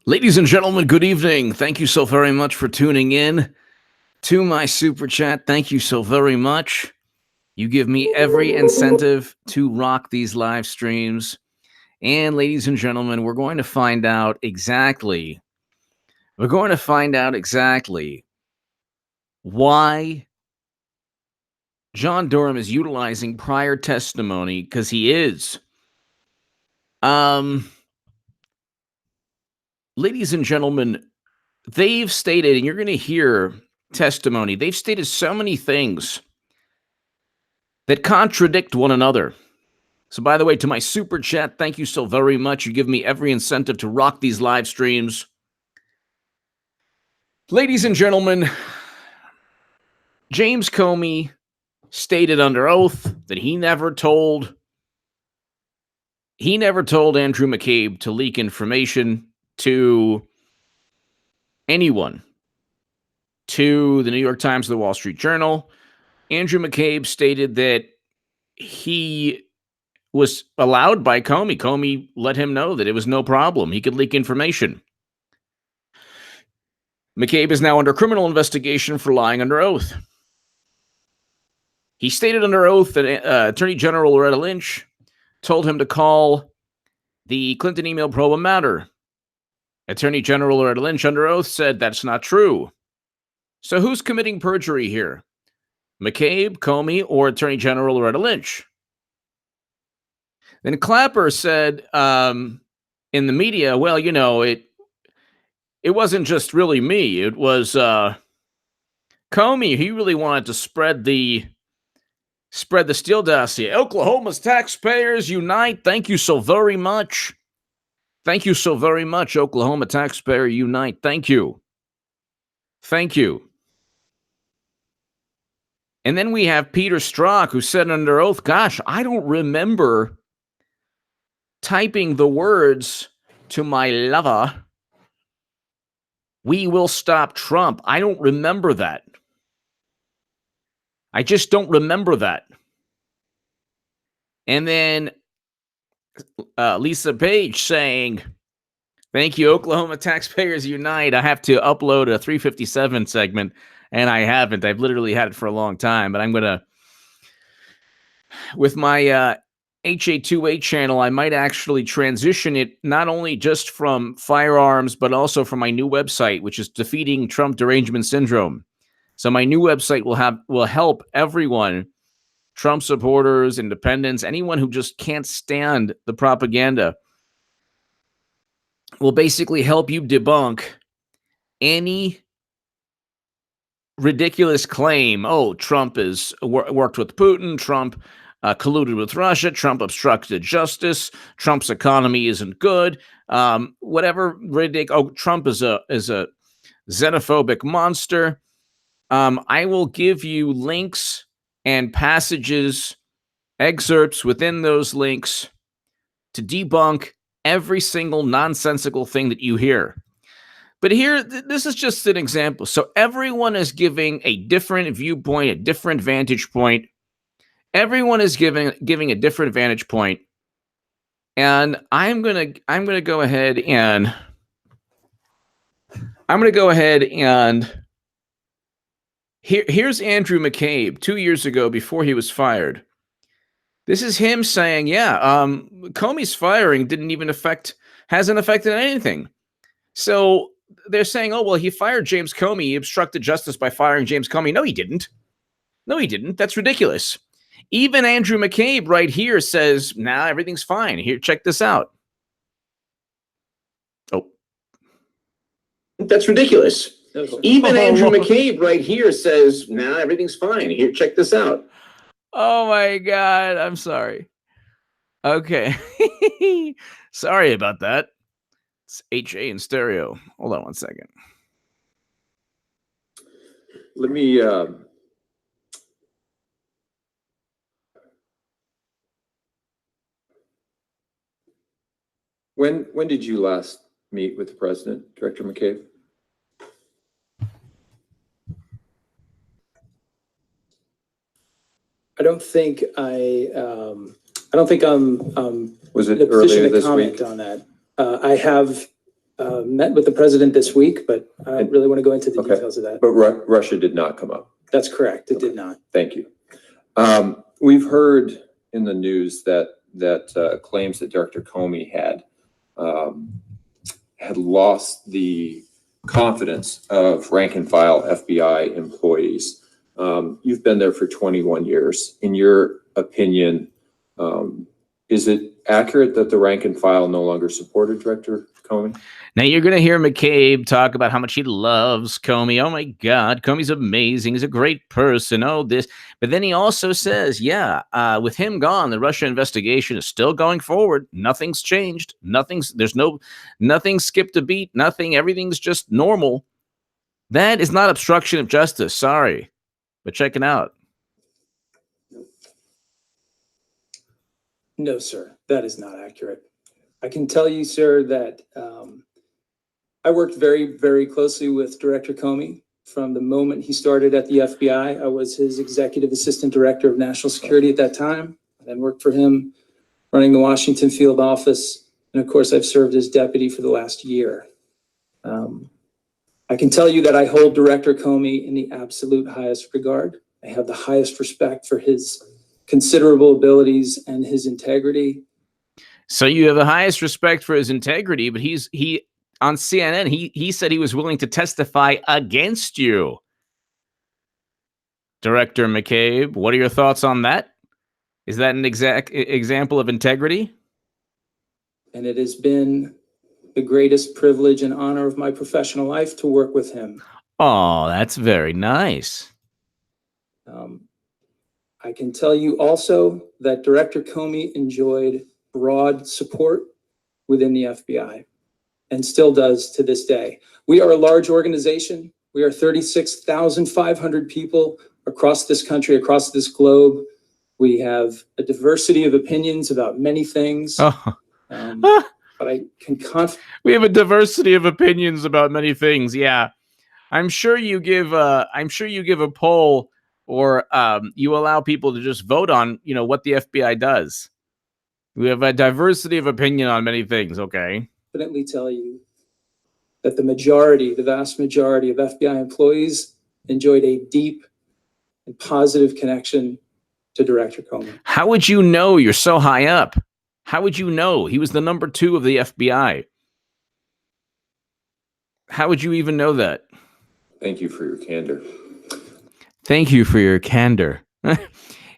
Ladies and gentlemen, good evening. Thank you so very much for tuning in to my super chat. Thank you so very much. You give me every incentive to rock these live streams. And ladies and gentlemen, we're going to find out exactly why John Durham is utilizing prior testimony, because he is. Ladies and gentlemen, they've stated, and you're going to hear testimony, they've stated so many things that contradict one another. So, by the way, to my super chat, thank you so very much. You give me every incentive to rock these live streams. Ladies and gentlemen, James Comey stated under oath that he never told Andrew McCabe to leak information to anyone, to the New York Times, the Wall Street Journal. Andrew McCabe stated that he was allowed by Comey. Comey let him know that it was no problem. He could leak information. McCabe is now under criminal investigation for lying under oath. He stated under oath that Attorney General Loretta Lynch told him to call the Clinton email probe a matter. Attorney General Loretta Lynch under oath said that's not true. So who's committing perjury here? McCabe, Comey, or Attorney General Loretta Lynch? Then Clapper said in the media, well, you know, it wasn't just really me. It was Comey. He really wanted to spread the Steele dossier. Oklahoma's taxpayers unite. Thank you so very much. Thank you so very much, Oklahoma taxpayer unite. Thank you. Thank you. And then we have Peter Strzok, who said under oath, gosh, I don't remember typing the words to my lover, "We will stop Trump." I don't remember that. I just don't remember that. And then Lisa Page saying, thank you, Oklahoma taxpayers unite. I have to upload a 357 segment, and I haven't. I've literally had it for a long time, but I'm going to, with my HA2A channel, I might actually transition it not only just from firearms, but also from my new website, which is Defeating Trump Derangement Syndrome. So my new website will help everyone, Trump supporters, independents, anyone who just can't stand the propaganda, will basically help you debunk any ridiculous claim. Oh, Trump has worked with Putin. Trump colluded with Russia. Trump obstructed justice. Trump's economy isn't good. Whatever ridiculous. Oh, Trump is a xenophobic monster. I will give you links and passages, excerpts within those links to debunk every single nonsensical thing that you hear. But here, this is just an example. So everyone is giving a different viewpoint, a different vantage point. Everyone is giving a different vantage point. And I'm gonna go ahead and here's Andrew McCabe 2 years ago before he was fired. This is him saying, yeah, Comey's firing hasn't affected anything. So they're saying, oh, well, he fired James Comey. He obstructed justice by firing James Comey. No, he didn't. No, he didn't. That's ridiculous. Even Andrew McCabe right here says, nah, everything's fine. Here, check this out. Oh, that's ridiculous. Even Andrew McCabe right here says, nah, everything's fine. Here, check this out. Oh, my God. I'm sorry. Okay. Sorry about that. It's HA in stereo. Hold on one second. Let me... When did you last meet with the president, Director McCabe? I don't think I'm Was it in a earlier position to this comment week? on that. I have met with the president this week, but I don't really want to go into the details of that. But Russia did not come up. That's correct. It did not. Thank you. We've heard in the news that claims that Director Comey had lost the confidence of rank and file FBI employees. You've been there for 21 years. In your opinion, is it accurate that the rank and file no longer supported Director Comey? Now you're going to hear McCabe talk about how much he loves Comey. Oh my God, Comey's amazing. He's a great person. Oh, this. But then he also says, yeah, with him gone, the Russia investigation is still going forward. Nothing's changed. Nothing skipped a beat. Nothing. Everything's just normal. That is not obstruction of justice. Sorry. But check it out. No, sir, that is not accurate. I can tell you, sir, that I worked very, very closely with Director Comey from the moment he started at the FBI. I was his executive assistant director of national security at that time. I then worked for him running the Washington field office. And of course, I've served as deputy for the last year. I can tell you that I hold Director Comey in the absolute highest regard. I have the highest respect for his considerable abilities and his integrity. So you have the highest respect for his integrity, but he on CNN, he said he was willing to testify against you. Director McCabe, what are your thoughts on that? Is that an exact example of integrity? And it has been the greatest privilege and honor of my professional life to work with him. Oh, that's very nice. I can tell you also that Director Comey enjoyed broad support within the FBI and still does to this day. We are a large organization. We are 36,500 people across this country, across this globe. We have a diversity of opinions about many things. Oh. But I can we have a diversity of opinions about many things. Yeah, I'm sure you give a poll, or you allow people to just vote on what the FBI does. We have a diversity of opinion on many things. Okay. Confidently tell you that the vast majority of FBI employees enjoyed a deep and positive connection to Director Comey. How would you know? You're so high up. How would you know? He was the number 2 of the FBI. How would you even know that? Thank you for your candor. Thank you for your candor.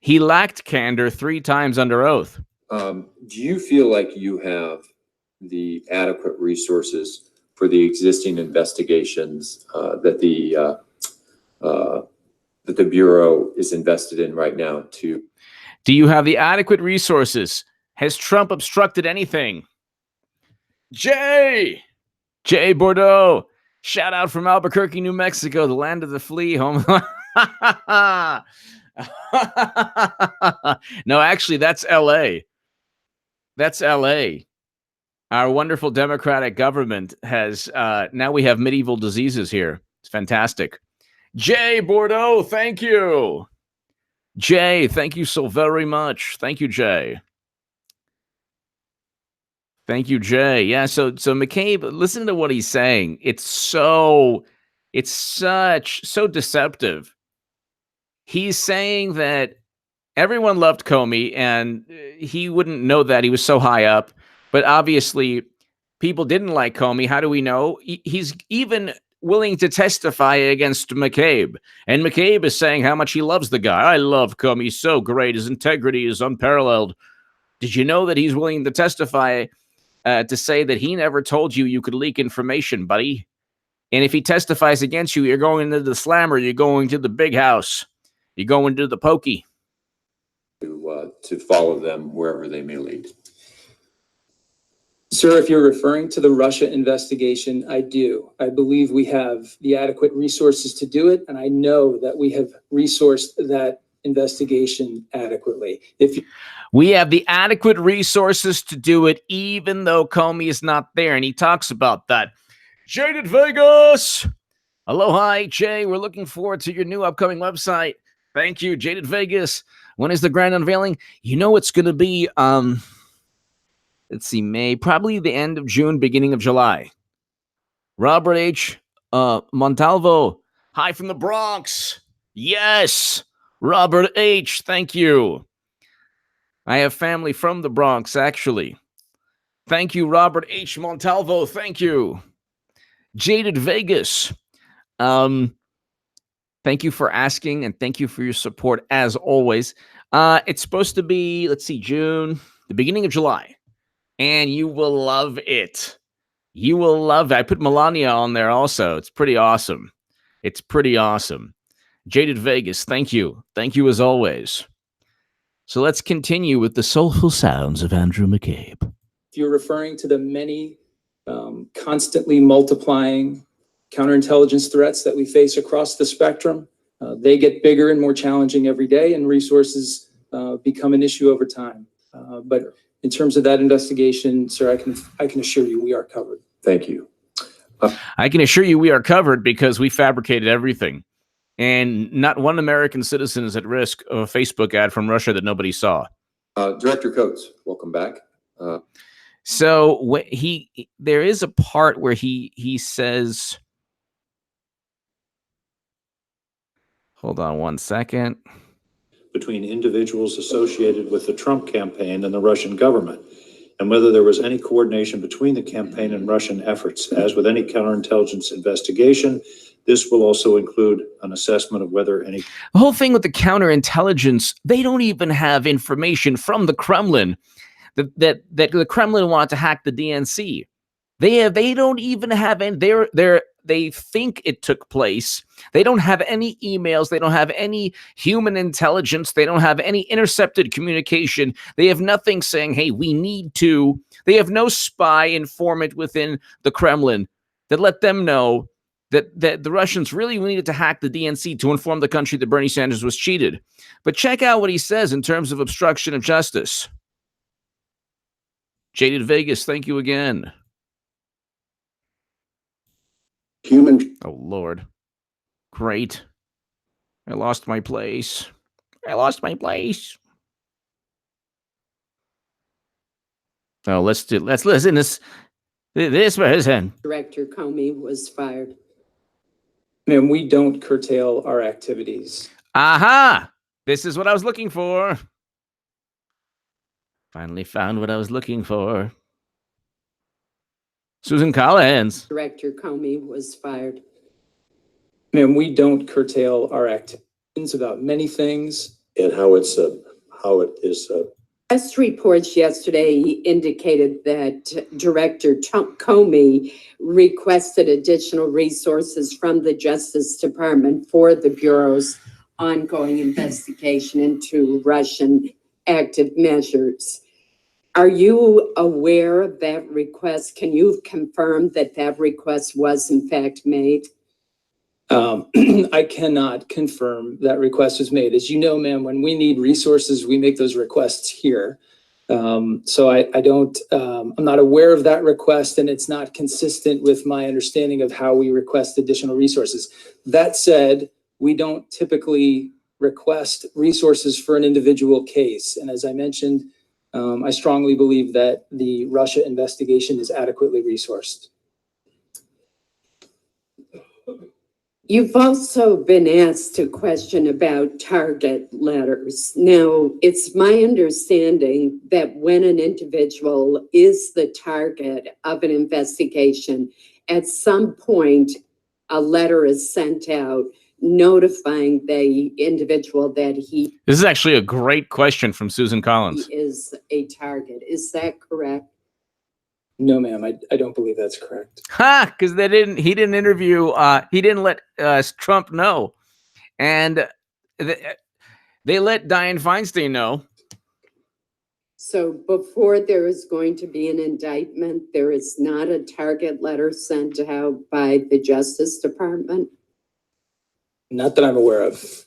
He lacked candor 3 times under oath. Do you feel like you have the adequate resources for the existing investigations that the Bureau is invested in right now? Do you have the adequate resources? Has Trump obstructed anything? Jay Bordeaux, shout out from Albuquerque, New Mexico, the land of the flea, home. No, actually, that's LA. That's LA. Our wonderful democratic government has, now we have medieval diseases here. It's fantastic. Jay Bordeaux, thank you. Jay, thank you so very much. Thank you, Jay. Thank you, Jay. Yeah, so McCabe, listen to what he's saying. It's so deceptive. He's saying that everyone loved Comey and he wouldn't know that, he was so high up. But obviously, people didn't like Comey. How do we know? He's even willing to testify against McCabe. And McCabe is saying how much he loves the guy. I love Comey. He's so great. His integrity is unparalleled. Did you know that he's willing to testify to say that he never told you could leak information, buddy? And if he testifies against you, you're going into the slammer. You're going to the big house. You're going to the pokey. To follow them wherever they may lead. Sir, if you're referring to the Russia investigation, I do. I believe we have the adequate resources to do it, and I know that we have resourced that investigation adequately. We have the adequate resources to do it, even though Comey is not there, and he talks about that. Jaded Vegas! Aloha, Jay. We're looking forward to your new upcoming website. Thank you, Jaded Vegas. When is the grand unveiling? You know it's going to be, let's see, May, probably the end of June, beginning of July. Robert H. Montalvo. Hi from the Bronx. Yes. Robert H. Thank you. I have family from the Bronx, actually. Thank you, Robert H. Montalvo. Thank you. Jaded Vegas. Thank you for asking, and thank you for your support, as always. It's supposed to be, let's see, June, the beginning of July, and you will love it. You will love it. I put Melania on there also. It's pretty awesome. It's pretty awesome. Jaded Vegas, thank you. Thank you, as always. So let's continue with the soulful sounds of Andrew McCabe. If you're referring to the many constantly multiplying counterintelligence threats that we face across the spectrum, they get bigger and more challenging every day, and resources become an issue over time. But in terms of that investigation, sir, I can assure you we are covered. Thank you. I can assure you we are covered because we fabricated everything. And not one American citizen is at risk of a Facebook ad from Russia that nobody saw. Director Coates, welcome back. So there is a part where he says, hold on one second. Between individuals associated with the Trump campaign and the Russian government, and whether there was any coordination between the campaign and Russian efforts. As with any counterintelligence investigation, this will also include an assessment of whether any... The whole thing with the counterintelligence, they don't even have information from the Kremlin that the Kremlin want to hack the DNC. They don't even have any. They think it took place. They don't have any emails. They don't have any human intelligence. They don't have any intercepted communication. They have nothing saying, hey, we need to. They have no spy informant within the Kremlin that let them know that the Russians really needed to hack the DNC to inform the country that Bernie Sanders was cheated. But check out what he says in terms of obstruction of justice. Jaded Vegas, thank you again. Oh, Lord. Great. I lost my place. Oh, let's listen. This person. Director Comey was fired. Ma'am, we don't curtail our activities. Aha! This is what I was looking for. Finally found what I was looking for. Susan Collins. Director Comey was fired. Ma'am, we don't curtail our activities about many things. And how it is... Press reports yesterday indicated that Director Comey requested additional resources from the Justice Department for the Bureau's ongoing investigation into Russian active measures. Are you aware of that request? Can you confirm that that request was in fact made? I cannot confirm that request was made. As you know, ma'am, when we need resources, we make those requests here. So I'm not aware of that request, and it's not consistent with my understanding of how we request additional resources. That said, we don't typically request resources for an individual case. And as I mentioned, I strongly believe that the Russia investigation is adequately resourced. You've also been asked a question about target letters. Now, it's my understanding that when an individual is the target of an investigation, at some point, a letter is sent out notifying the individual that he This is actually a great question from Susan Collins. is a target. Is that correct? No, ma'am, I don't believe that's correct. Ha! Because he didn't interview, he didn't let Trump know. And they let Dianne Feinstein know. So before there is going to be an indictment, there is not a target letter sent out by the Justice Department? Not that I'm aware of.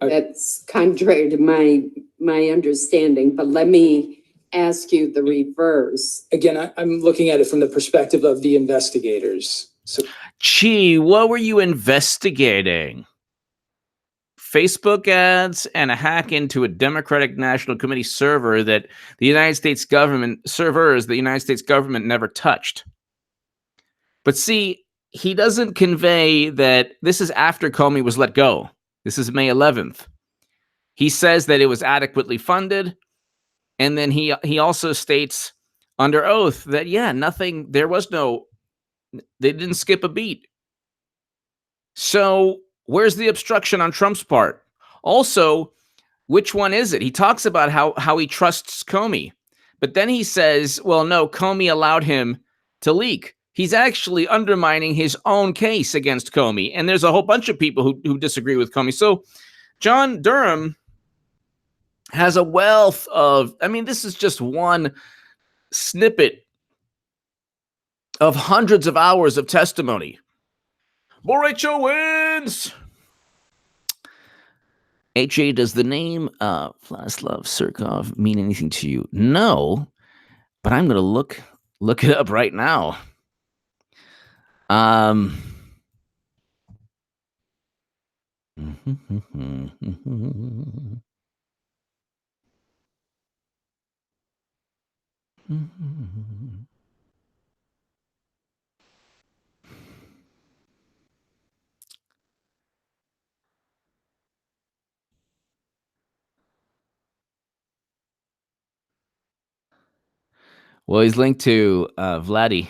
That's contrary to my understanding, but let me ask you the reverse. Again, I'm looking at it from the perspective of the investigators. So, Gee, what were you investigating? Facebook ads and a hack into a Democratic National Committee server that the United States government never touched. But see, he doesn't convey that this is after Comey was let go. This is May 11th. He says that it was adequately funded. And then he also states under oath that, yeah, nothing, there was no, they didn't skip a beat. So where's the obstruction on Trump's part? Also, which one is it? He talks about how he trusts Comey, but then he says, well, no, Comey allowed him to leak. He's actually undermining his own case against Comey. And there's a whole bunch of people who disagree with Comey. So John Durham has a wealth of, I mean, this is just one snippet of hundreds of hours of testimony. Borracho wins. HA, does the name Vladislav Strzok mean anything to you? No, but I'm going to look it up right now. Well, he's linked to Vladdy.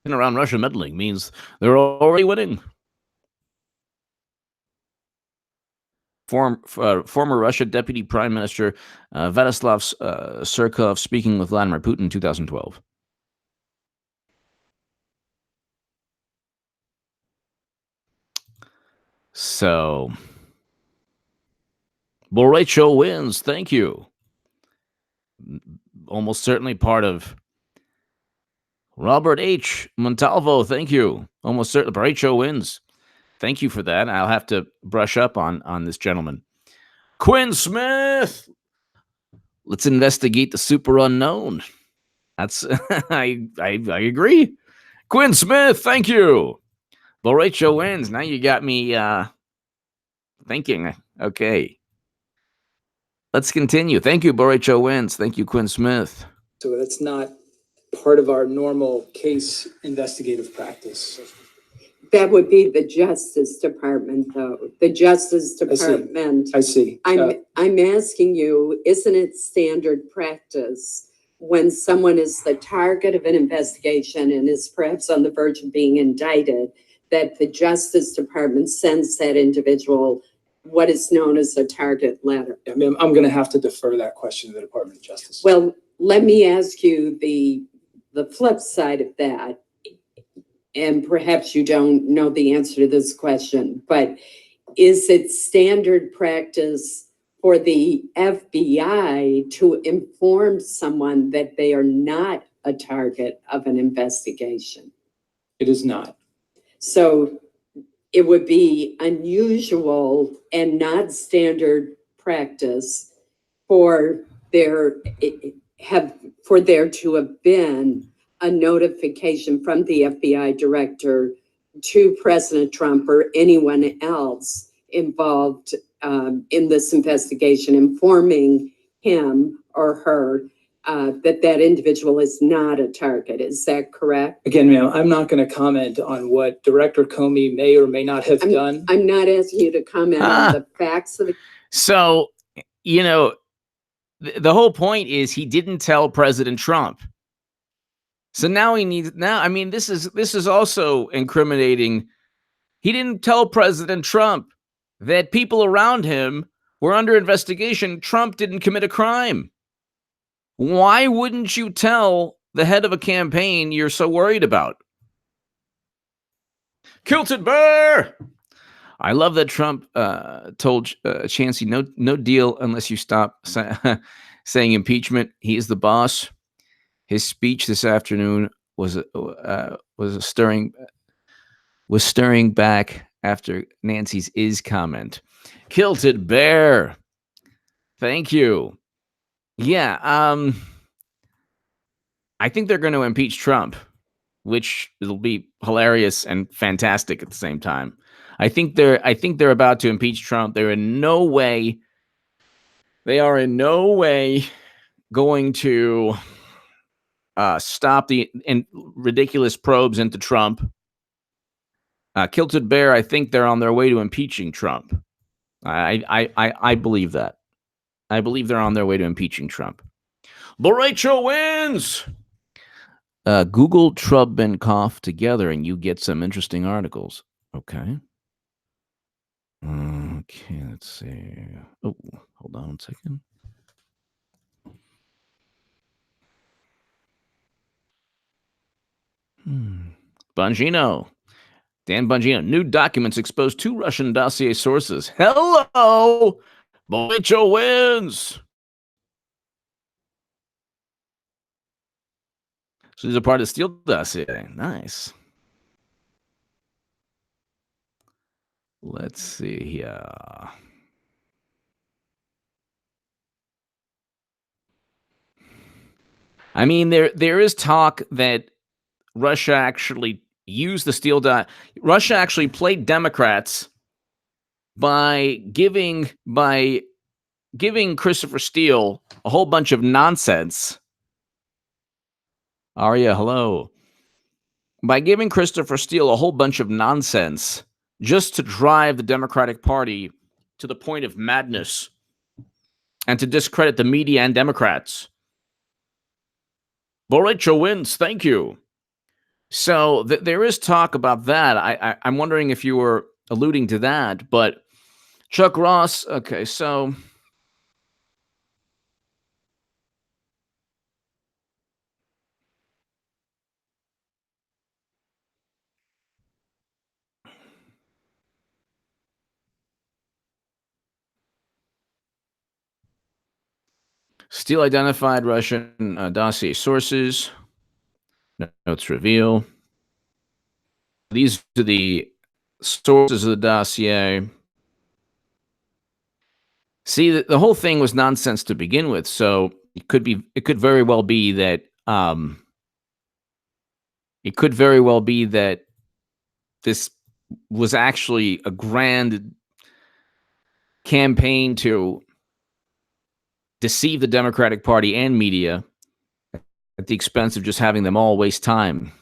Around Russia meddling means they're already winning. Former Russia Deputy Prime Minister Vladislav Strzok speaking with Vladimir Putin in 2012. So, Borracho wins. Thank you. Almost certainly part of Robert H. Montalvo. Thank you. Almost certainly Borracho wins. Thank you for that. I'll have to brush up on this gentleman. Quinn Smith. Let's investigate the super unknown. That's I agree. Quinn Smith, thank you. Borracho wins. Now you got me thinking. Okay. Let's continue. Thank you, Borracho wins. Thank you, Quinn Smith. So that's not part of our normal case investigative practice. That would be the Justice Department, though. The Justice Department. I see. I'm asking you, isn't it standard practice when someone is the target of an investigation and is perhaps on the verge of being indicted, that the Justice Department sends that individual what is known as a target letter? I mean, I'm going to have to defer that question to the Department of Justice. Well, let me ask you the flip side of that. And perhaps you don't know the answer to this question, but is it standard practice for the FBI to inform someone that they are not a target of an investigation? It is not. So it would be unusual and not standard practice for there to have been a notification from the FBI director to President Trump or anyone else involved in this investigation, informing him or her that individual is not a target. Is that correct? Again, ma'am, I'm not going to comment on what Director Comey may or may not have done. I'm not asking you to comment on the facts of the. So, the whole point is he didn't tell President Trump. So now this is also incriminating. He didn't tell President Trump that people around him were under investigation. Trump didn't commit a crime. Why wouldn't you tell the head of a campaign you're so worried about? Kilted Bear! I love that Trump told Chancey, no deal unless you stop saying impeachment. He is the boss. His speech this afternoon was stirring back after Nancy's is comment. Kilted Bear. Thank you. Yeah, I think they're going to impeach Trump, which will be hilarious and fantastic at the same time. I think they're about to impeach Trump. They are in no way going to stop the ridiculous probes into Trump. Kilted Bear, I think they're on their way to impeaching Trump. I believe that. I believe they're on their way to impeaching Trump. But Rachel wins. Google Trump and Cough together, and you get some interesting articles. Okay. Okay, let's see. Oh, hold on 1 second. Bongino. Dan Bongino. New documents expose 2 Russian dossier sources. Hello! Rachel wins. So these are part of the Steele dossier. Nice. Let's see here. I mean, there is talk that Russia actually used the Steele dot. Russia actually played Democrats by giving Christopher Steele a whole bunch of nonsense. Arya, hello. By giving Christopher Steele a whole bunch of nonsense just to drive the Democratic Party to the point of madness and to discredit the media and Democrats. Boricha wins. Thank you. So there is talk about that. I'm wondering if you were alluding to that, but Chuck Ross. Okay, so Steele identified Russian dossier sources. Notes reveal. These are the sources of the dossier. See, the whole thing was nonsense to begin with, so it could very well be that this was actually a grand campaign to deceive the Democratic Party and media at the expense of just having them all waste time.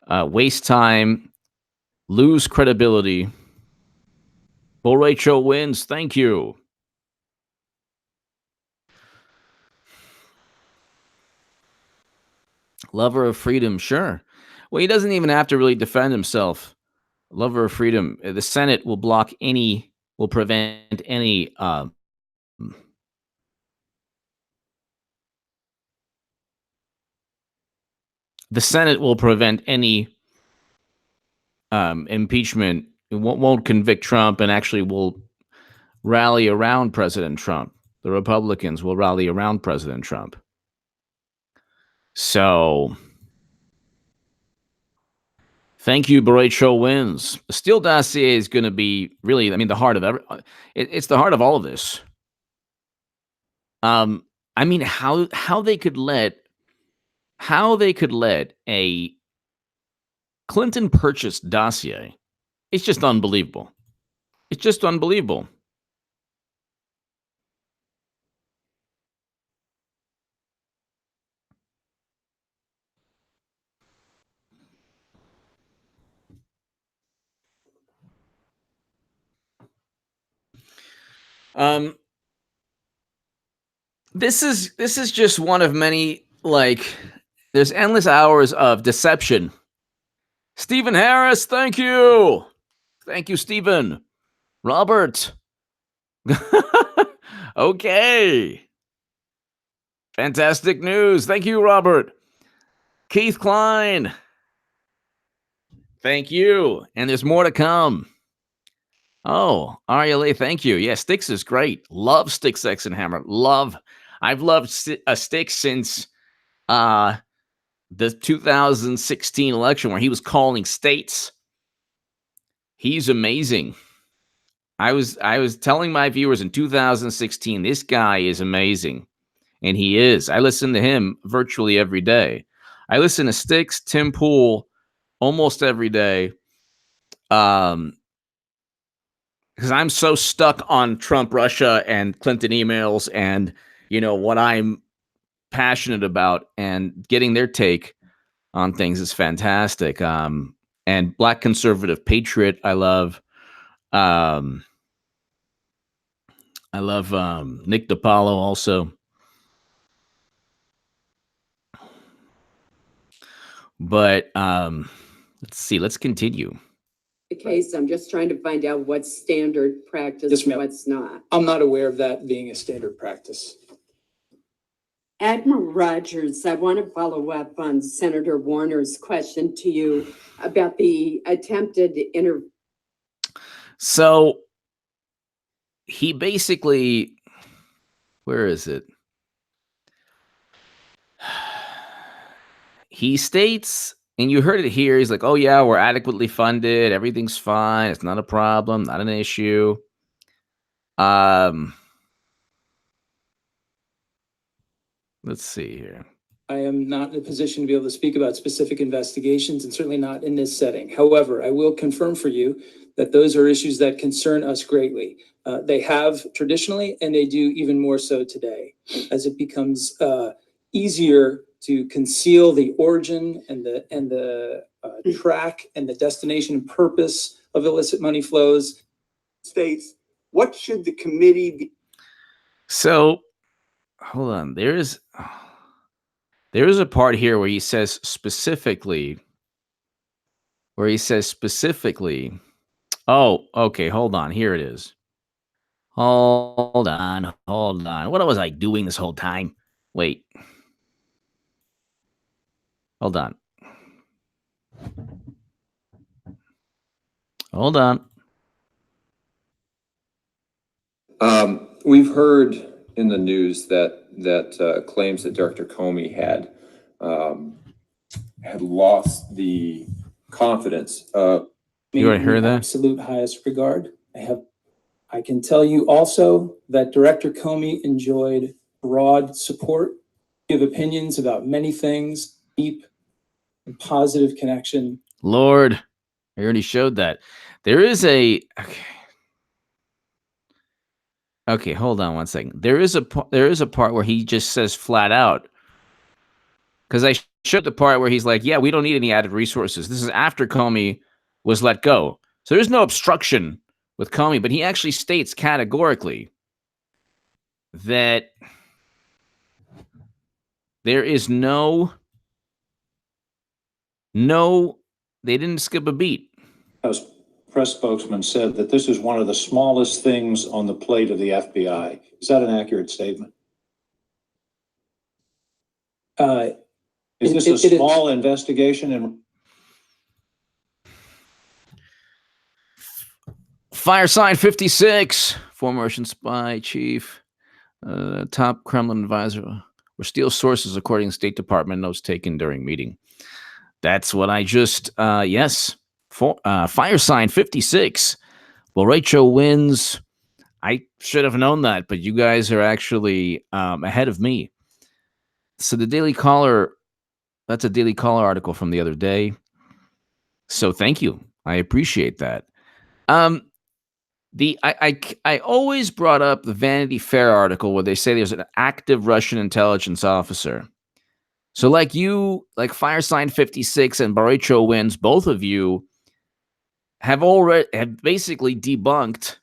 Waste time, lose credibility. Bull Rachel wins. Thank you. Lover of freedom, sure. Well, he doesn't even have to really defend himself. Lover of freedom. The Senate will prevent any the Senate will prevent any impeachment. It won't convict Trump and actually will rally around President Trump. The Republicans will rally around President Trump. So, thank you, Baracho wins. The Steele dossier is going to be really, the heart of it's the heart of all of this. How they could let a Clinton purchased dossier. It's just unbelievable. It's just unbelievable. This is just one of many, there's endless hours of deception. Stephen Harris, thank you. Thank you, Stephen. Robert. Okay. Fantastic news. Thank you, Robert. Keith Klein. Thank you. And there's more to come. Oh, Ariel, thank you. Yeah, Styx is great. Love Styx, X, and Hammer. I've loved Styx since the 2016 election where he was calling states. He's amazing. I was telling my viewers in 2016, this guy is amazing. And he is. I listen to him virtually every day. I listen to Styx, Tim Pool almost every day. because I'm so stuck on Trump, Russia, and Clinton emails, and what I'm passionate about, and getting their take on things is fantastic. And Black Conservative Patriot, I love. I love Nick DiPaolo also. But let's see. Let's continue. The case, I'm just trying to find out what's standard practice Yes, and ma'am. what's not. I'm not aware of that being a standard practice. Admiral Rogers, I want to follow up on Senator Warner's question to you about the attempted So he basically, where is it? He states, and you heard it here, he's like, oh yeah, we're adequately funded, everything's fine, it's not a problem, not an issue. Let's see here. I am not in a position to be able to speak about specific investigations, and certainly not in this setting. However, I will confirm for you that those are issues that concern us greatly. They have traditionally, and they do even more so today, as it becomes easier to conceal the origin and the track and the destination and purpose of illicit money flows. States, what should the committee be? So hold on. There is a part here where he says specifically, oh, okay, hold on. Here it is. Hold on. What was I doing this whole time? Wait. Hold on. We've heard in the news that claims that Director Comey had lost the confidence of. You already heard that? Absolute highest regard. I can tell you also that Director Comey enjoyed broad support, give opinions about many things, deep and positive connection. Lord, I already showed that. There is a okay, hold on one second. There is a part where he just says flat out, because I showed the part where he's like, yeah, we don't need any added resources. This is after Comey was let go. So there's no obstruction with Comey, but he actually states categorically that there is no, they didn't skip a beat. House press spokesman said that this is one of the smallest things on the plate of the FBI. Is that an accurate statement? Is this a small investigation? And Firesign 56, former Russian spy chief, top Kremlin advisor, were steel sources according to State Department notes taken during meeting. That's what I just, yes. Firesign 56. Well, Rachel wins. I should have known that, but you guys are actually ahead of me. So the Daily Caller, that's a Daily Caller article from the other day. So thank you. I appreciate that. I always brought up the Vanity Fair article where they say there's an active Russian intelligence officer. So like you, like Firesign 56 and Baracho Wins, both of you have basically debunked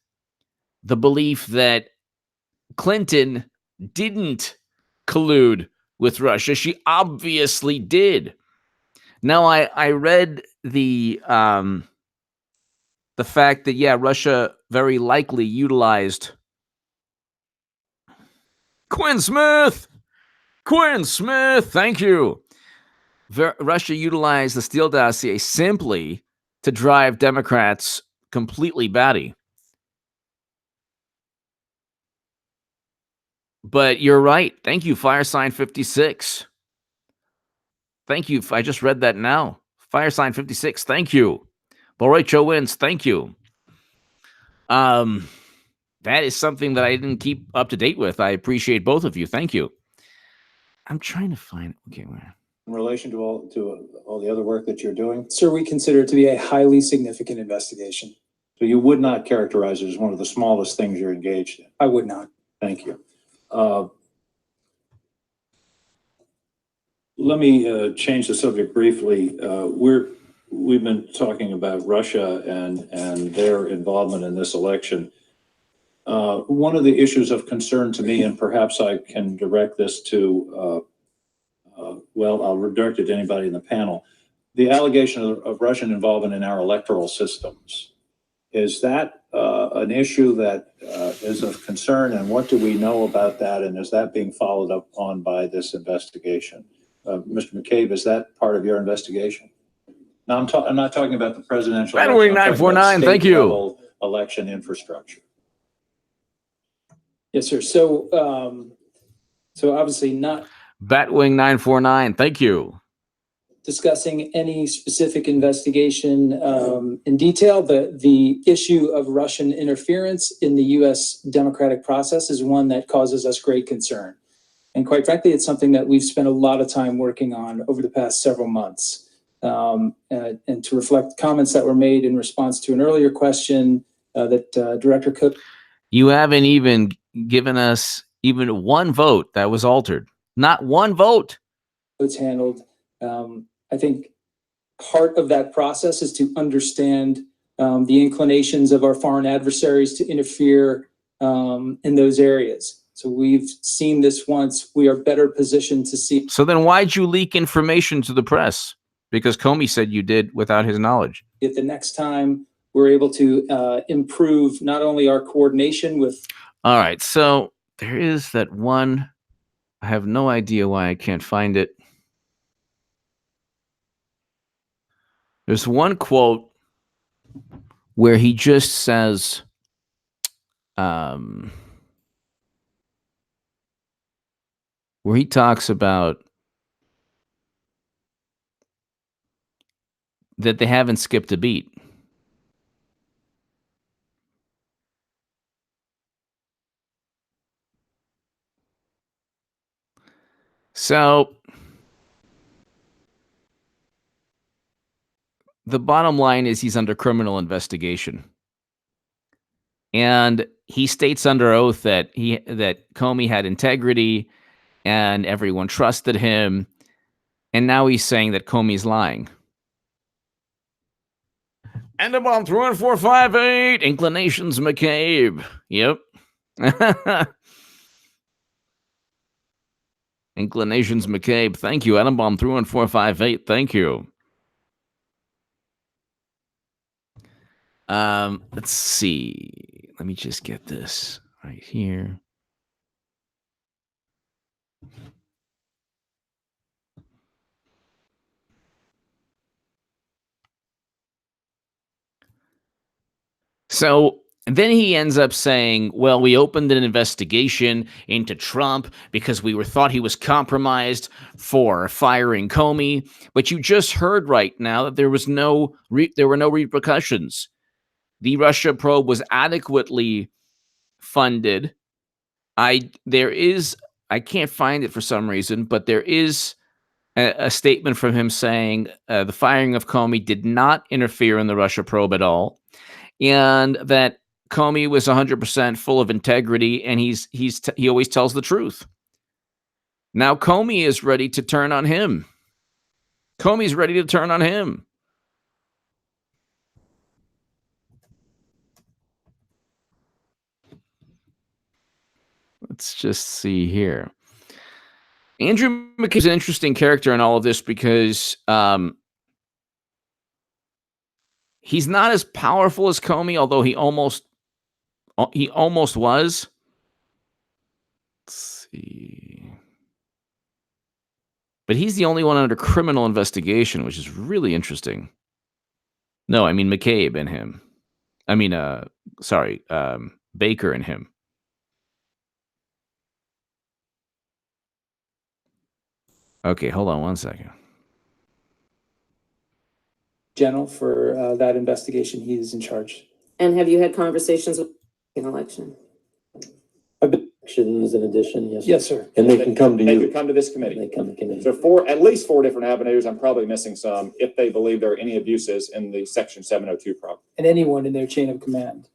the belief that Clinton didn't collude with Russia. She obviously did. Now I read the fact that, yeah, Russia very likely utilized Quinn Smith, thank you. Russia utilized the Steele dossier simply to drive Democrats completely batty. But you're right. Thank you, Firesign 56. Thank you. I just read that now. Firesign 56, thank you. Baracho Wins, thank you. That is something that I didn't keep up to date with. I appreciate both of you. Thank you. I'm trying to find. Okay, where? in relation to all the other work that you're doing? Sir, we consider it to be a highly significant investigation. So you would not characterize it as one of the smallest things you're engaged in. I would not. Thank you. Let me change the subject briefly. We've been talking about Russia and their involvement in this election. One of the issues of concern to me, and perhaps I can direct this to, well, I'll redirect it to anybody in the panel. The allegation of Russian involvement in our electoral systems. Is that an issue that is of concern, and what do we know about that, and is that being followed up on by this investigation? Mr. McCabe, is that part of your investigation? No, I'm not talking about the presidential election. Batwing 949, thank you. Level election infrastructure. Yes, sir. So obviously not Batwing 949, thank you. discussing any specific investigation in detail. The issue of Russian interference in the U.S. democratic process is one that causes us great concern. And quite frankly, it's something that we've spent a lot of time working on over the past several months. And to reflect comments that were made in response to an earlier question that Director Cook. You haven't even given us even one vote that was altered. Not one vote. It's handled. I think part of that process is to understand the inclinations of our foreign adversaries to interfere in those areas. So we've seen this once. We are better positioned to see. So then why'd you leak information to the press? Because Comey said you did without his knowledge. If the next time we're able to improve not only our coordination with. All right. So there is that one. I have no idea why I can't find it. There's one quote where he just says, where he talks about that they haven't skipped a beat. So the bottom line is he's under criminal investigation. And he states under oath that Comey had integrity and everyone trusted him. And now he's saying that Comey's lying. And about 31458, inclinations McCabe. Yep. Inclinations McCabe. Thank you. Adam Bomb 31458. Thank you. Let's see. Let me just get this right here. So then he ends up saying, well, we opened an investigation into Trump because we thought he was compromised for firing Comey. But you just heard right now that there were no repercussions. The Russia probe was adequately funded. I can't find it for some reason, but there is a statement from him saying the firing of Comey did not interfere in the Russia probe at all. And that Comey was 100% full of integrity, and he always tells the truth. Now Comey is ready to turn on him. Comey's ready to turn on him. Let's just see here. Andrew McCabe's an interesting character in all of this because he's not as powerful as Comey, although he almost was. Let's see. But he's the only one under criminal investigation, which is really interesting. No, I mean McCabe and him. I mean, Baker and him. Okay, hold on one second. General for that investigation. He is in charge. And have you had conversations with an election? I've been Actions in addition, yes. Yes, sir. And they can come to They you. could come to this They committee. come to committee. So at least four different avenues. I'm probably missing some if they believe there are any abuses in the Section 702 problem. And anyone in their chain of command.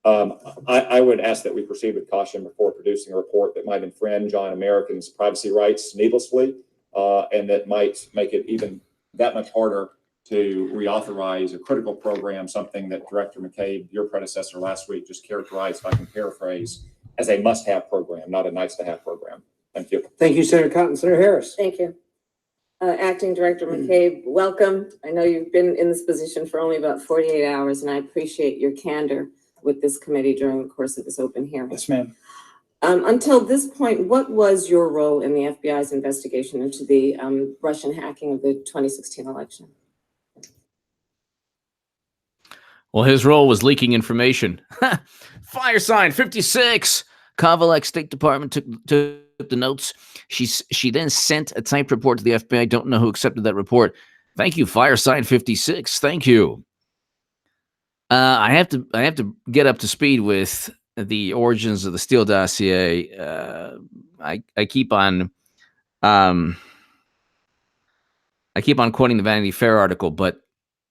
I would ask that we proceed with caution before producing a report that might infringe on Americans' privacy rights needlessly, and that might make it even that much harder to reauthorize a critical program, something that Director McCabe, your predecessor last week, just characterized, if I can paraphrase, as a must-have program, not a nice-to-have program. Thank you. Thank you, Senator Cotton. Senator Harris. Thank you. Acting Director McCabe, welcome. I know you've been in this position for only about 48 hours, and I appreciate your candor with this committee during the course of this open hearing. Yes, ma'am. Until this point, what was your role in the FBI's investigation into the Russian hacking of the 2016 election? Well, his role was leaking information. Fire sign 56. Kovalek's State Department took the notes. She then sent a typed report to the FBI. Don't know who accepted that report. Thank you, Fire sign 56. Thank you. I have to get up to speed with the origins of the Steele dossier. I keep on quoting the Vanity Fair article, but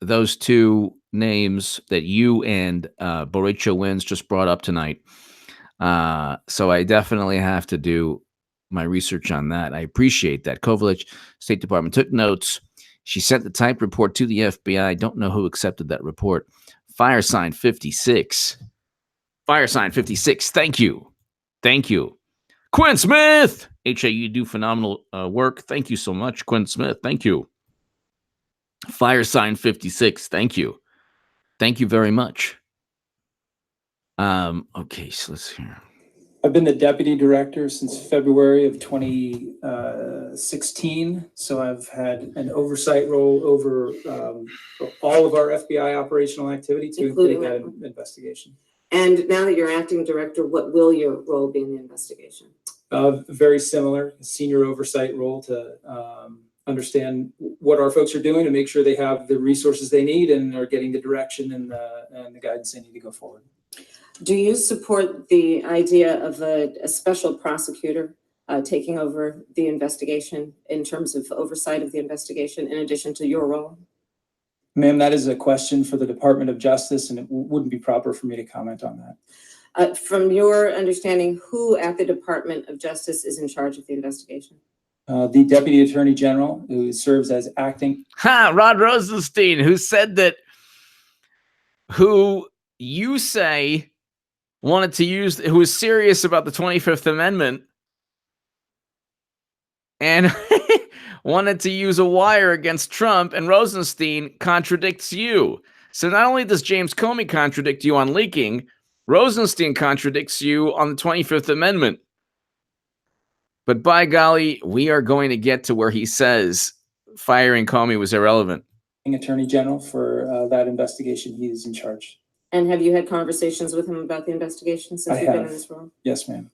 those two names that you and Boricho Wins just brought up tonight. So I definitely have to do my research on that. I appreciate that. Kovalek State Department took notes. She sent the typed report to the FBI. Don't know who accepted that report. Fire sign 56. Fire sign 56. Thank you. Thank you. Quinn Smith. HA, you do phenomenal work. Thank you so much, Quinn Smith. Thank you. Fire sign 56. Thank you. Thank you very much. Okay, so let's hear. I've been the deputy director since February of 2016. So I've had an oversight role over all of our FBI operational activity, to including that investigation. And now that you're acting director, what will your role be in the investigation? Very similar, senior oversight role to understand what our folks are doing to make sure they have the resources they need and are getting the direction and the guidance they need to go forward. Do you support the idea of a special prosecutor taking over the investigation in terms of oversight of the investigation in addition to your role? Ma'am, that is a question for the Department of Justice, and it wouldn't be proper for me to comment on that. From your understanding, who at the Department of Justice is in charge of the investigation? The Deputy Attorney General, who serves as acting. Rod Rosenstein, who said that, who you say wanted to use, who was serious about the 25th Amendment and wanted to use a wire against Trump, and Rosenstein contradicts you. So not only does James Comey contradict you on leaking, Rosenstein contradicts you on the 25th Amendment. But by golly, we are going to get to where he says firing Comey was irrelevant. Attorney General for that investigation. He is in charge. And have you had conversations with him about the investigation since you've been in this role? Yes, ma'am.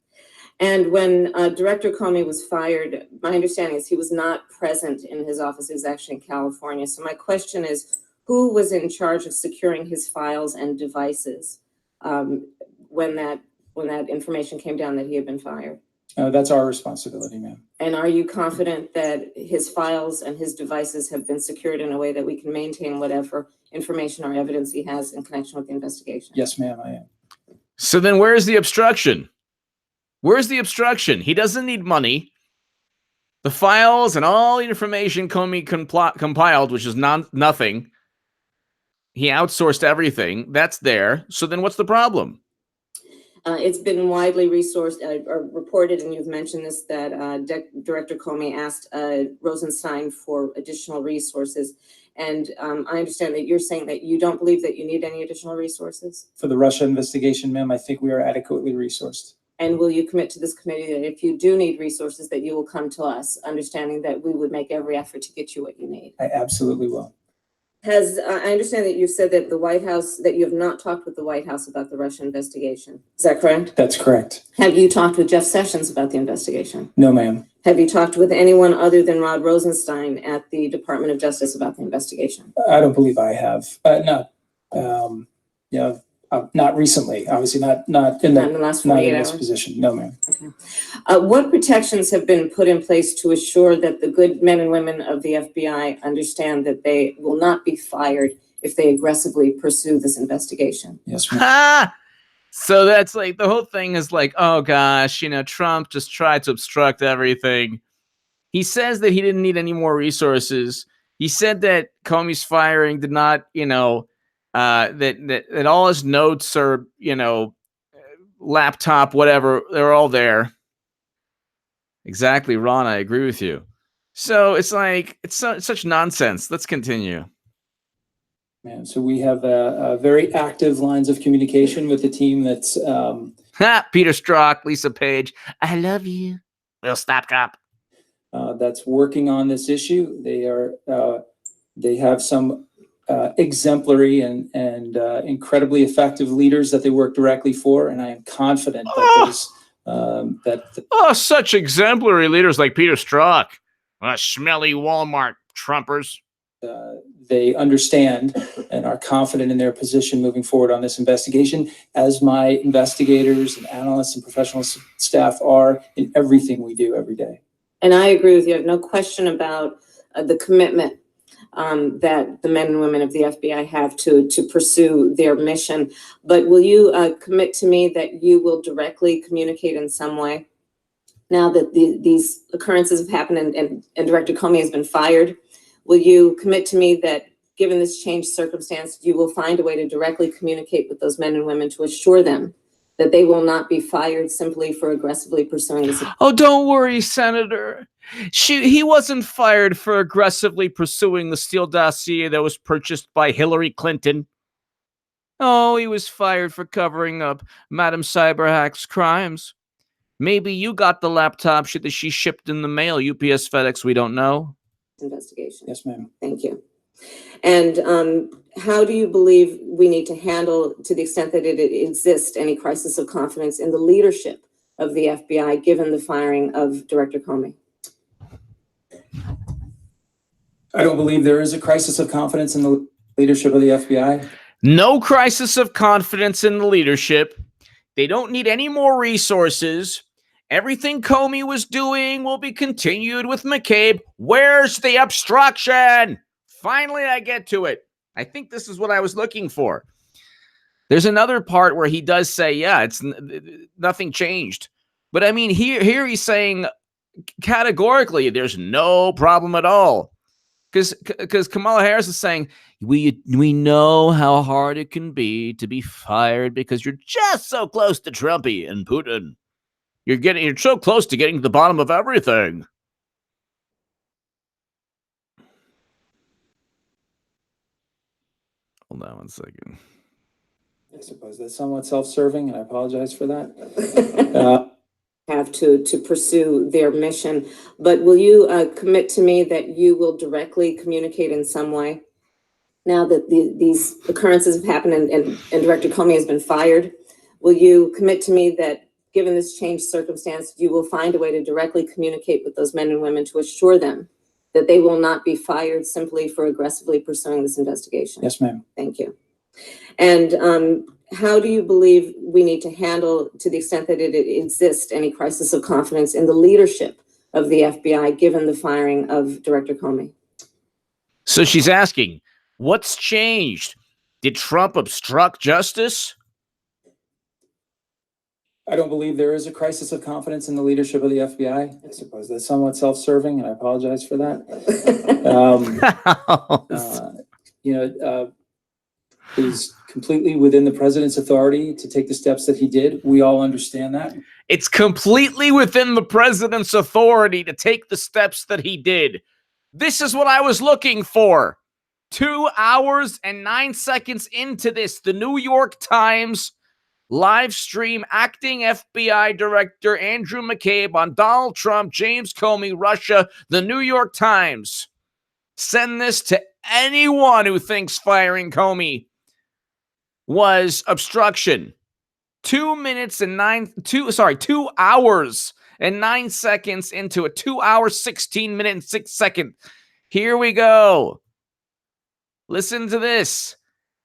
And when Director Comey was fired, my understanding is he was not present in his office. He was actually in California. So my question is, who was in charge of securing his files and devices when that information came down that he had been fired? That's our responsibility, ma'am. And are you confident that his files and his devices have been secured in a way that we can maintain whatever information or evidence he has in connection with the investigation? Yes, ma'am, I am. So then where's the obstruction? Where's the obstruction? He doesn't need money. The files and all the information Comey compiled, which is nothing. He outsourced everything. That's there. So then what's the problem? It's been widely reported, and you've mentioned this, that Director Comey asked Rosenstein for additional resources. And I understand that you're saying that you don't believe that you need any additional resources. For the Russia investigation, ma'am, I think we are adequately resourced. And will you commit to this committee that if you do need resources, that you will come to us, understanding that we would make every effort to get you what you need? I absolutely will. I understand that you said that the White House, that you have not talked with the White House about the Russia investigation. Is that correct? That's correct. Have you talked with Jeff Sessions about the investigation? No, ma'am. Have you talked with anyone other than Rod Rosenstein at the Department of Justice about the investigation? I don't believe I have. Not recently, obviously not Not in the last 48 this hours? position. No, ma'am. What protections have been put in place to assure that the good men and women of the FBI understand that they will not be fired if they aggressively pursue this investigation? Yes, ma'am. Ha! So that's like the whole thing is like, oh gosh, you know, Trump just tried to obstruct everything. He says that he didn't need any more resources. He said that Comey's firing did not, you know, that all his notes are, you know, laptop, whatever, they're all there. Exactly, Ron. I agree with you. So it's like it's such nonsense. Let's continue. Man, so we have a very active lines of communication with the team that's Ha! Peter Strzok, Lisa Page. I love you. We'll stop cop. that's working on this issue. They have some exemplary and incredibly effective leaders that they work directly for, and I am confident that Oh, such exemplary leaders like Peter Strzok. Smelly Walmart Trumpers. they understand and are confident in their position moving forward on this investigation, as my investigators and analysts and professional staff are in everything we do every day. And I agree with you. I have no question about the commitment that the men and women of the FBI have to pursue their mission. But will you commit to me that you will directly communicate in some way now that these occurrences have happened and Director Comey has been fired? Will you commit to me that given this changed circumstance, you will find a way to directly communicate with those men and women to assure them that they will not be fired simply for aggressively pursuing this? Oh, don't worry, Senator. He wasn't fired for aggressively pursuing the Steele dossier that was purchased by Hillary Clinton. Oh, he was fired for covering up Madam Cyberhack's crimes. Maybe you got the laptop that she shipped in the mail, UPS, FedEx, we don't know. Investigation. Yes, ma'am. Thank you. And how do you believe we need to handle, to the extent that it exists, any crisis of confidence in the leadership of the FBI, given the firing of Director Comey? I don't believe there is a crisis of confidence in the leadership of the FBI. No crisis of confidence in the leadership. They don't need any more resources. Everything Comey was doing will be continued with McCabe. Where's the obstruction? Finally, I get to it. I think this is what I was looking for. There's another part where he does say, yeah, it's nothing changed. But I mean, here he's saying categorically, there's no problem at all. Because Kamala Harris is saying, we know how hard it can be to be fired because you're just so close to Trumpy and Putin. You're so close to getting to the bottom of everything. Hold on one second. I suppose that's somewhat self-serving, and I apologize for that. Have to pursue their mission, but will you commit to me that you will directly communicate in some way now that these occurrences have happened and Director Comey has been fired? Will you commit to me that given this changed circumstance, you will find a way to directly communicate with those men and women to assure them that they will not be fired simply for aggressively pursuing this investigation? Yes, ma'am. Thank you. And how do you believe we need to handle, to the extent that it exists, any crisis of confidence in the leadership of the FBI, given the firing of Director Comey? So she's asking, what's changed? Did Trump obstruct justice? I don't believe there is a crisis of confidence in the leadership of the FBI. I suppose that's somewhat self-serving, and I apologize for that. Is completely within the president's authority to take the steps that he did. We all understand that. It's completely within the president's authority to take the steps that he did. This is what I was looking for. 2 hours and 9 seconds into this, the New York Times live stream acting FBI Director Andrew McCabe on Donald Trump, James Comey, Russia, the New York Times. Send this to anyone who thinks firing Comey was obstruction. 2 hours and 9 seconds into a 2 hour, 16 minute and 6 second. Here we go. Listen to this.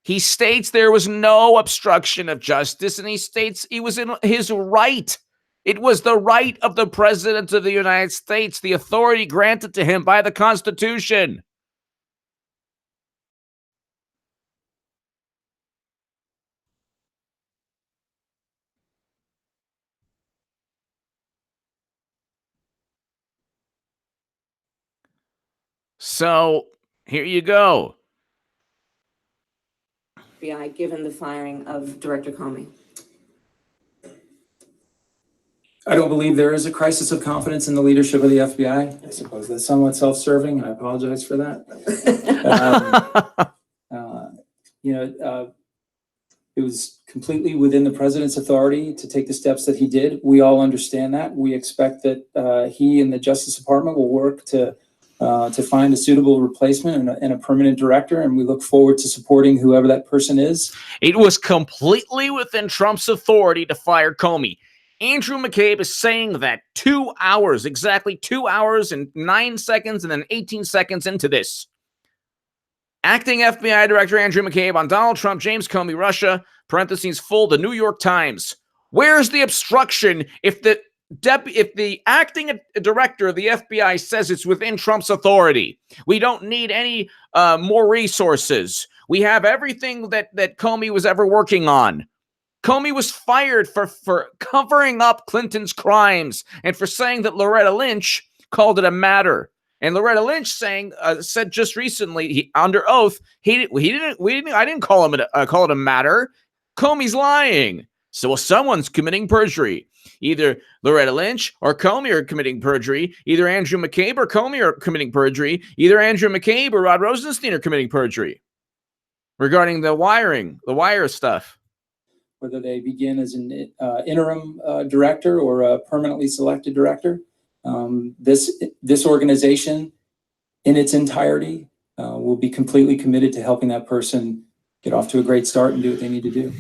He states there was no obstruction of justice, and he states he was in his right. It was the right of the President of the United States, the authority granted to him by the Constitution. So here you go. FBI, given the firing of Director Comey? I don't believe there is a crisis of confidence in the leadership of the FBI. I suppose that's somewhat self-serving, and I apologize for that. It was completely within the president's authority to take the steps that he did. We all understand that. We expect that he and the Justice Department will work to find a suitable replacement and a permanent director, and we look forward to supporting whoever that person is. It was completely within Trump's authority to fire Comey. Andrew McCabe is saying that 2 hours, exactly 2 hours and 9 seconds and then 18 seconds into this. Acting FBI Director Andrew McCabe on Donald Trump, James Comey, Russia, parentheses full, the New York Times. Where's the obstruction if the acting director of the FBI says it's within Trump's authority? We don't need any more resources. We have everything that Comey was ever working on. Comey was fired for covering up Clinton's crimes and for saying that Loretta Lynch called it a matter. And Loretta Lynch said just recently, under oath, I didn't call it a matter. Comey's lying. So someone's committing perjury. Either Loretta Lynch or Comey are committing perjury. Either Andrew McCabe or Comey are committing perjury. Either Andrew McCabe or Rod Rosenstein are committing perjury regarding the wire stuff. Whether they begin as an interim director or a permanently selected director, this organization in its entirety will be completely committed to helping that person get off to a great start and do what they need to do.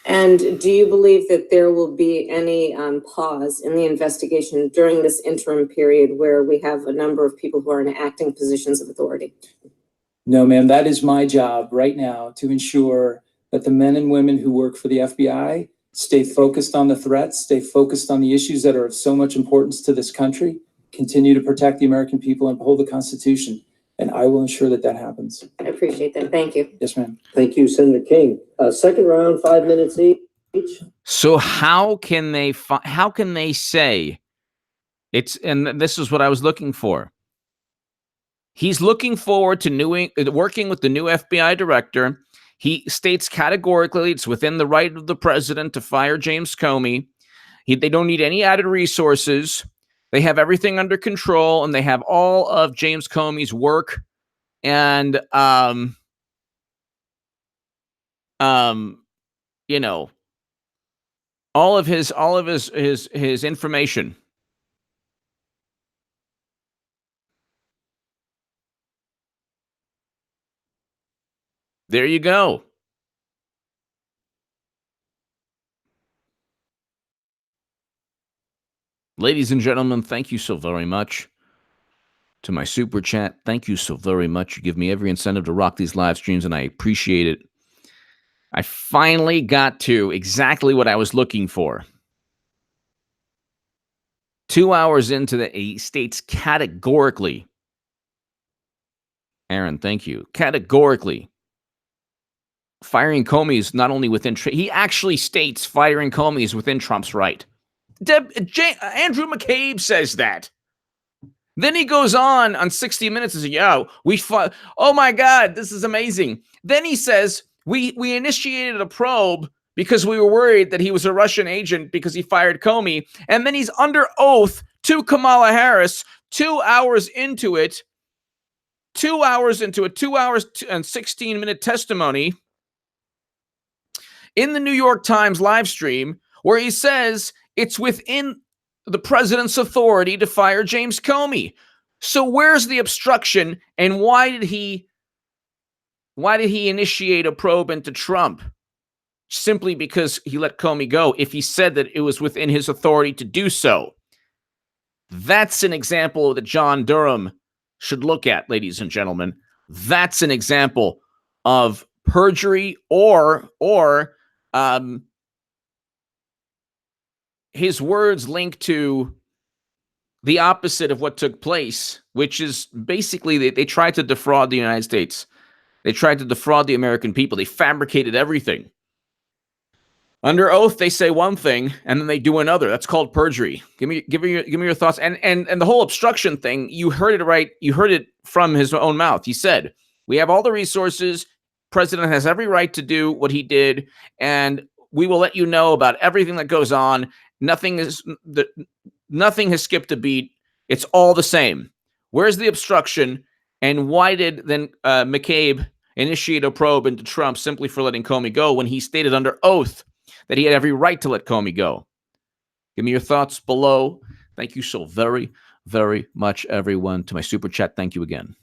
And do you believe that there will be any pause in the investigation during this interim period where we have a number of people who are in acting positions of authority? No, ma'am, that is my job right now, to ensure that the men and women who work for the FBI stay focused on the threats, stay focused on the issues that are of so much importance to this country, continue to protect the American people and uphold the Constitution. And I will ensure that that happens. I appreciate that. Thank you. Yes, ma'am. Thank you, Senator King. Second round, 5 minutes each. So how can they say it's, and this is what I was looking for. He's looking forward to working with the new FBI director. He states categorically it's within the right of the president to fire James Comey. They don't need any added resources. They have everything under control, and they have all of James Comey's work and all of his information. There you go. Ladies and gentlemen, thank you so very much. To my super chat, thank you so very much. You give me every incentive to rock these live streams, and I appreciate it. I finally got to exactly what I was looking for. 2 hours into he states categorically. Aaron, thank you. Categorically. Firing Comey is not only within... he actually states firing Comey is within Trump's right. Andrew McCabe says that. Then he goes on 60 Minutes and says, oh my God, this is amazing. Then he says, we initiated a probe because we were worried that he was a Russian agent because he fired Comey. And then he's under oath to Kamala Harris 2 hours into it, 2 hours and 16-minute testimony in the New York Times live stream where he says it's within the president's authority to fire James Comey. So where's the obstruction, and why did he initiate a probe into Trump? Simply because he let Comey go if he said that it was within his authority to do so. That's an example that John Durham should look at, ladies and gentlemen. That's an example of perjury or his words linked to the opposite of what took place, which is basically they tried to defraud the United States. They tried to defraud the American people. They fabricated everything. Under oath, they say one thing and then they do another. That's called perjury. Give me your thoughts. And the whole obstruction thing, you heard it right. You heard it from his own mouth. He said, "We have all the resources. President has every right to do what he did, and we will let you know about everything that goes on. Nothing has skipped a beat. It's all the same. Where's the obstruction? And why did then McCabe initiate a probe into Trump simply for letting Comey go when he stated under oath that he had every right to let Comey go?" Give me your thoughts below. Thank you so very, very much, everyone. To my super chat, thank you again.